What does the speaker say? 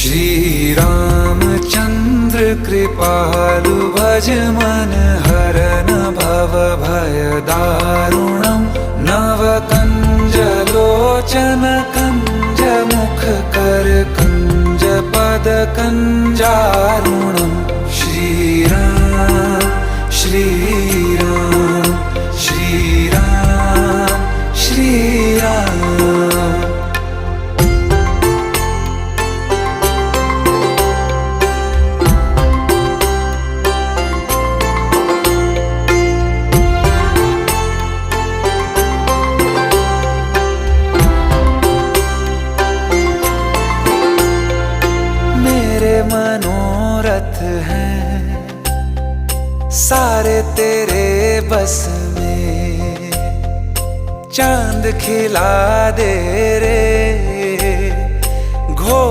श्री रामचंद्र कृपालु भज मन हरन भव भय दारुणम् नव कंज लोचन कंज मुख कर कंज पद कंजारुणम् श्री राम श्री राम श्री राम श्री राम। मनोरथ हैं सारे तेरे बस में, चांद खिला दे रे घो